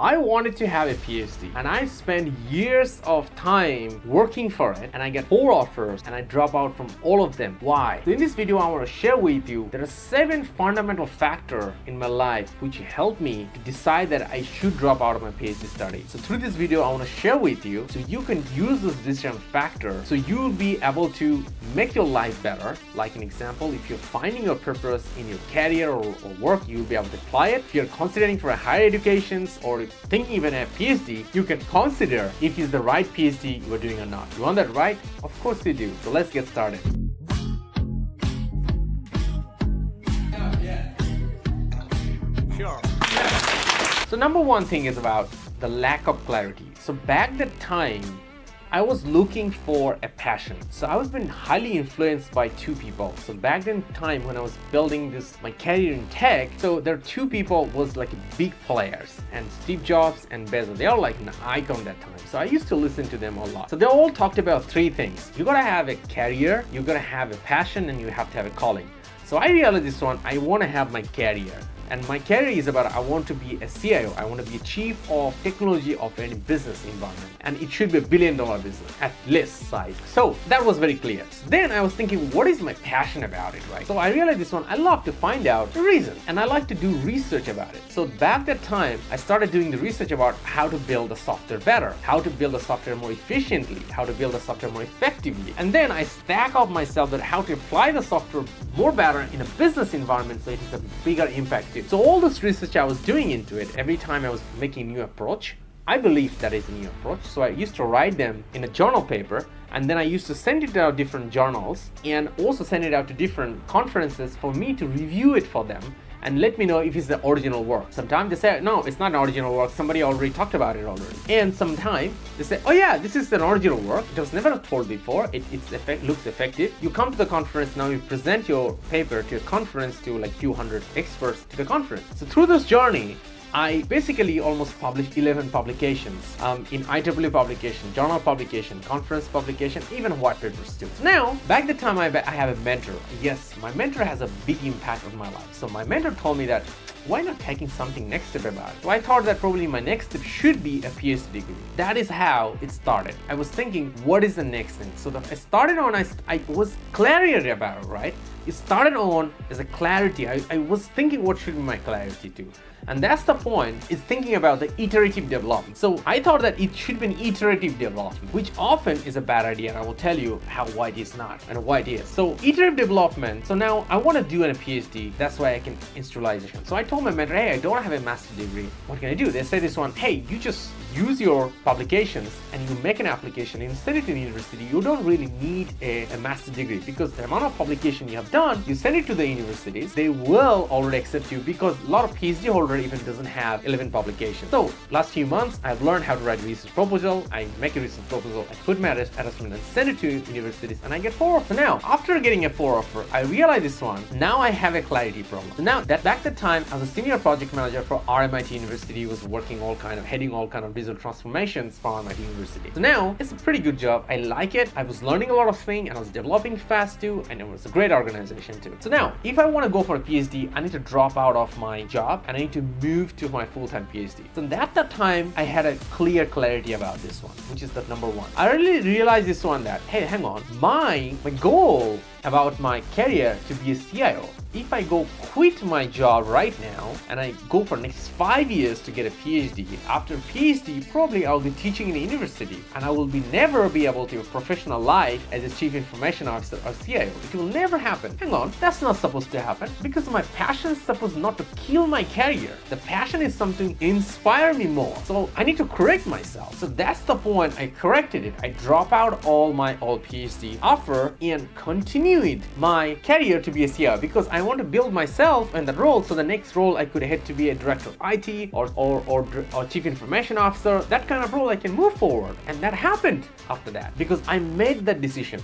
I wanted to have a PhD and I spent years of time working for it, and I get 4 offers and I drop out from all of them. Why? So in this video, I want to share with you there are 7 fundamental factors in my life which helped me to decide that I should drop out of my PhD study. So through this video, I want to share with you so you can use this decision factor so you will be able to make your life better. Like an example, if you're finding your purpose in your career or work, you'll be able to apply it. If you're considering for a higher education or thinking even a PhD, you can consider if it's the right PhD you are doing or not. You want that right? Of course you do. So let's get started. Sure. So number one thing is about the lack of clarity. So back that time, I was looking for a passion. So I was been highly influenced by 2 people. So back in time when I was building my career in tech, so there are 2 people was like big players, and Steve Jobs and Bezos, they are like an icon that time. So I used to listen to them a lot. So they all talked about 3 things. You gotta have a career, you gotta have a passion, and you have to have a calling. So I realized this one, I wanna have my career. And my career is about I want to be a CIO. I want to be a chief of technology of any business environment. And it should be $1 billion business at least size. So that was very clear. So then I was thinking, what is my passion about it, right? So I realized this one, I love to find out the reason. And I like to do research about it. So back that time, I started doing the research about how to build the software better, how to build the software more efficiently, how to build the software more effectively. And then I stack up myself that how to apply the software more better in a business environment so it is a bigger impact. So all this research I was doing into it, every time I was making a new approach, I believe that is a new approach. So I used to write them in a journal paper, and then I used to send it out to different journals and also send it out to different conferences for me to review it for them and let me know if it's the original work. Sometimes they say, no, it's not an original work. Somebody already talked about it already. And sometimes they say, oh yeah, this is an original work. It was never told before. It looks effective. You come to the conference, now you present your paper to a conference to like few hundred experts to the conference. So through this journey, I basically almost published 11 publications in IEEE publication, journal publication, conference publication, even white papers too. So now, back the time I have a mentor. Yes, my mentor has a big impact on my life. So my mentor told me that, why not taking something next step about it? So I thought that probably my next step should be a PhD degree. That is how it started. I was thinking, what is the next thing? So I started on, I was clarity about it, right? It started on as a clarity. I was thinking what should be my clarity to. And that's the point, is thinking about the iterative development. So I thought that it should be an iterative development, which often is a bad idea, and I will tell you why it is not and why it is. So iterative development, so now I want to do a PhD, that's why I can industrialization. So I told my mentor, hey, I don't have a master's degree. What can I do? They said this one, hey, you just use your publications and you make an application and send it to the university. You don't really need a master's degree, because the amount of publication you have done, you send it to the universities, they will already accept you, because a lot of PhD holders even doesn't have 11 publications. So last few months, I've learned how to write a research proposal. I make a research proposal, I put my attachment and send it to universities, and I get 4 offers. So now, after getting a 4 offer, I realized this one, now I have a clarity problem. So now, back that time, as a senior project manager for RMIT University, was working heading all kind of digital transformations for RMIT University. So now, it's a pretty good job. I like it. I was learning a lot of things, and I was developing fast too, and it was a great organization too. So now, if I want to go for a PhD, I need to drop out of my job, and I need to move to my full-time PhD. So at that time, I had a clear clarity about this one, which is the number 1. I really realized this one that, hey, hang on, my goal about my career to be a CIO. If I go quit my job right now and I go for next 5 years to get a PhD, after PhD, probably I'll be teaching in a university, and I will never be able to have a professional life as a chief information officer or CIO. It will never happen. Hang on, that's not supposed to happen, because my passion is supposed not to kill my career. The passion is something to inspire me more. So I need to correct myself. So that's the point. I corrected it. I drop out all my old PhD offer and continued my career to be a CIO, because I want to build myself in the role. So the next role I could head to be a director of IT or chief information officer. That kind of role I can move forward. And that happened after that, because I made that decision.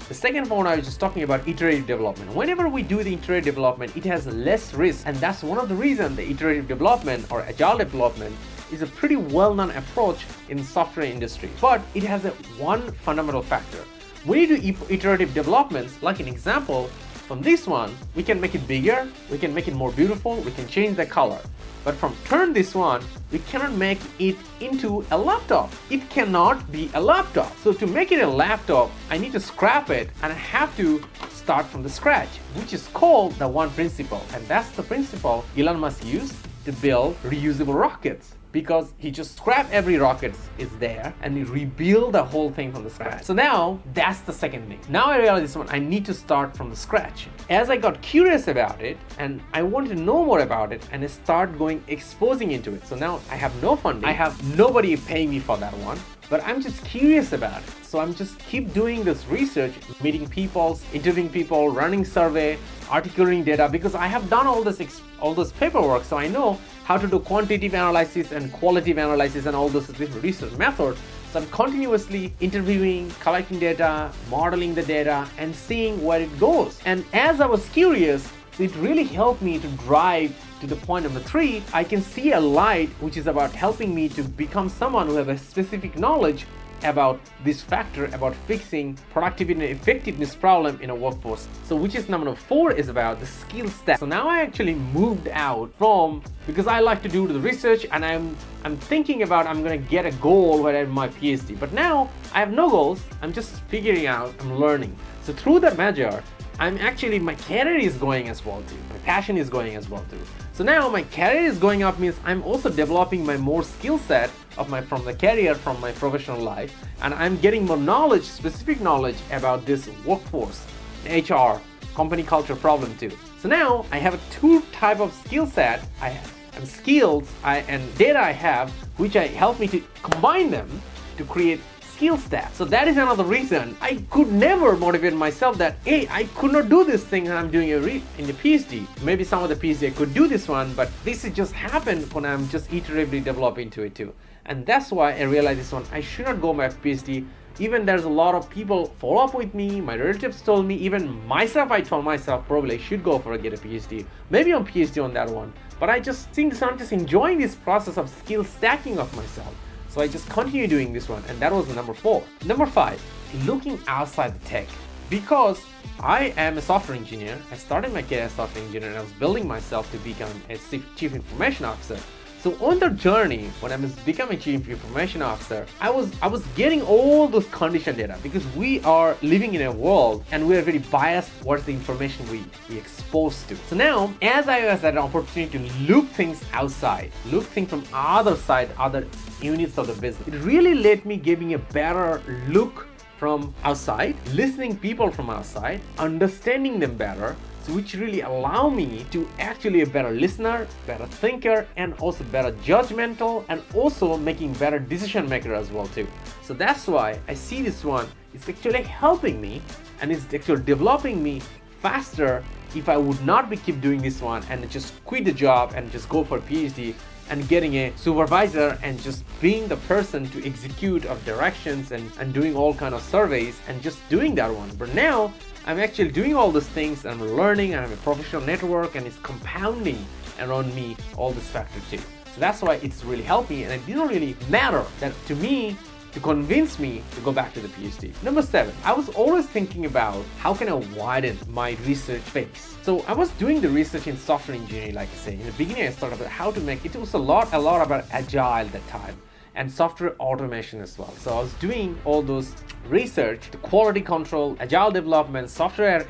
The second point I was just talking about, iterative development. Whenever we do the iterative development, it has less risk, and that's one of the reasons the iterative development or agile development is a pretty well-known approach in software industry. But it has one fundamental factor. When you do iterative developments, like an example, from this one, we can make it bigger, we can make it more beautiful, we can change the color. But from turn this one, we cannot make it into a laptop. It cannot be a laptop. So to make it a laptop, I need to scrap it and I have to start from the scratch, which is called the one principle. And that's the principle Elon Musk used to build reusable rockets. Because he just scrapped every rocket is there and he rebuild the whole thing from the scratch. So now that's the second thing. Now I realized this one, I need to start from the scratch. As I got curious about it and I wanted to know more about it and I start going exposing into it. So now I have no funding. I have nobody paying me for that one, but I'm just curious about it. So I'm just keep doing this research, meeting people, interviewing people, running survey, articulating data, because I have done all this paperwork. So I know how to do quantitative analysis and qualitative analysis and all those different research methods. So I'm continuously interviewing, collecting data, modeling the data, and seeing where it goes. And as I was curious, it really helped me to drive to the point number 3. I can see a light which is about helping me to become someone who have a specific knowledge about this factor, about fixing productivity and effectiveness problem in a workforce. So which is number 4 is about the skill stack. So now I actually moved out from, because I like to do the research and I'm thinking about I'm gonna get a goal where I have my PhD. But now I have no goals, I'm just figuring out, I'm learning. So through that measure, my career is going as well too. My passion is going as well too. So now my career is going up means I'm also developing my more skill set from the career, from my professional life, and I'm getting more knowledge, specific knowledge about this workforce, HR, company culture problem too. So now I have a 2 type of skill set I have, and skills and data I have, which help me to combine them to create skill stack. So that is another reason I could never motivate myself that, hey, I could not do this thing and I'm doing in the PhD. Maybe some of the PhD I could do this one, but this has just happened when I'm just iteratively developing into it too. And that's why I realized this one, I should not go my PhD. Even there's a lot of people follow up with me, my relatives told me, even myself, I told myself probably I should go get a PhD. Maybe I'm PhD on that one. But I just think I'm just enjoying this process of skill stacking of myself. So I just continue doing this one, and that was the number 4. Number 5, looking outside the tech. Because I am a software engineer, I started my career as a software engineer and I was building myself to become a chief information officer. So on the journey, when I was becoming chief information officer, I was getting all those condition data, because we are living in a world and we are very biased towards the information we exposed to. So now, as I had an opportunity to look things outside, look things from other units of the business, it really let me giving a better look from outside, listening people from outside, understanding them better, so which really allow me to actually a better listener, better thinker, and also better judgmental, and also making better decision maker as well too. So that's why I see this one, it's actually helping me and it's actually developing me faster if I would not keep doing this one and just quit the job and just go for a PhD and getting a supervisor and just being the person to execute of directions and doing all kind of surveys and just doing that one. But now I'm actually doing all these things and I'm learning, I have a professional network and it's compounding around me all this factor too. So that's why it's really helped me, and it didn't really matter that to me to convince me to go back to the PhD. Number 7, I was always thinking about how can I widen my research base. So I was doing the research in software engineering, like I say. In the beginning, I started about how to make, it was a lot about agile at that time, and software automation as well. So I was doing all those research, the quality control, agile development, software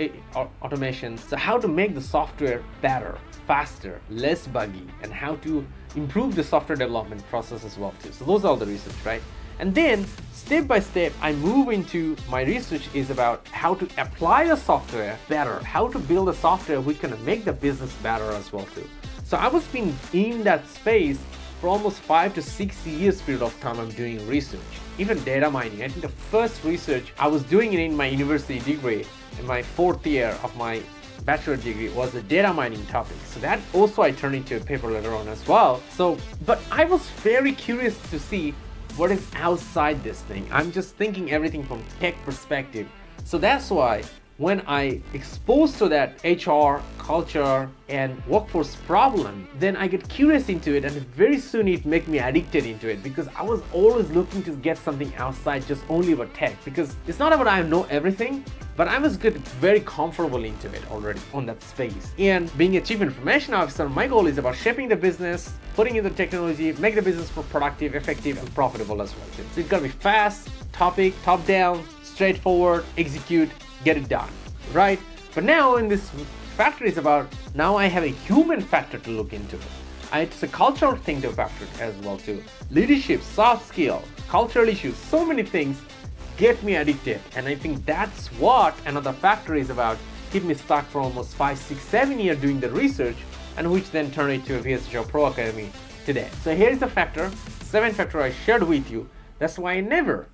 automation. So how to make the software better, faster, less buggy, and how to improve the software development process as well too. So those are all the research, right? And then step by step, I move into my research is about how to apply the software better, how to build a software which can make the business better as well too. So I was been in that space for almost 5 to 6 years period of time. I'm doing research, even data mining. I think the first research I was doing it in my university degree, in my 4th year of my bachelor degree, was the data mining topic. So that also I turned into a paper later on as well. So, but I was very curious to see what is outside this thing. I'm just thinking everything from tech perspective. So that's why when I exposed to that HR, culture, and workforce problem, then I get curious into it, and very soon it made me addicted into it, because I was always looking to get something outside just only about tech, because it's not about I know everything, but I was get very comfortable into it already on that space. And being a chief information officer, my goal is about shaping the business, putting in the technology, make the business more productive, effective, and profitable as well. So it's gotta be fast, topic, top down, straightforward, execute, get it done, right? But now in this factor is about, now I have a human factor to look into it. It's a cultural thing to factor as well too. Leadership, soft skill, cultural issues, so many things get me addicted. And I think that's what another factor is about. Keep me stuck for almost 5, 6, 7 years doing the research, and which then turned into a VSHR Pro Academy today. So here's the factor, 7 factor I shared with you. That's why I never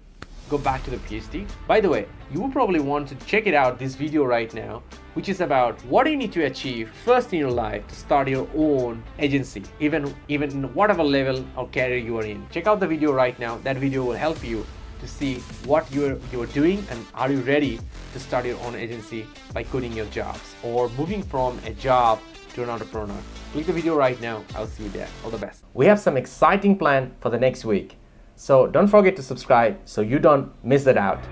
go back to the PhD. By the way, you will probably want to check it out, this video right now, which is about what do you need to achieve first in your life to start your own agency, even in whatever level or career you are in. Check out the video right now. That video will help you to see what you're doing, and are you ready to start your own agency by quitting your jobs or moving from a job to an entrepreneur. Click the video right now. I'll see you there. All the best. We have some exciting plan for the next week, so don't forget to subscribe so you don't miss that out.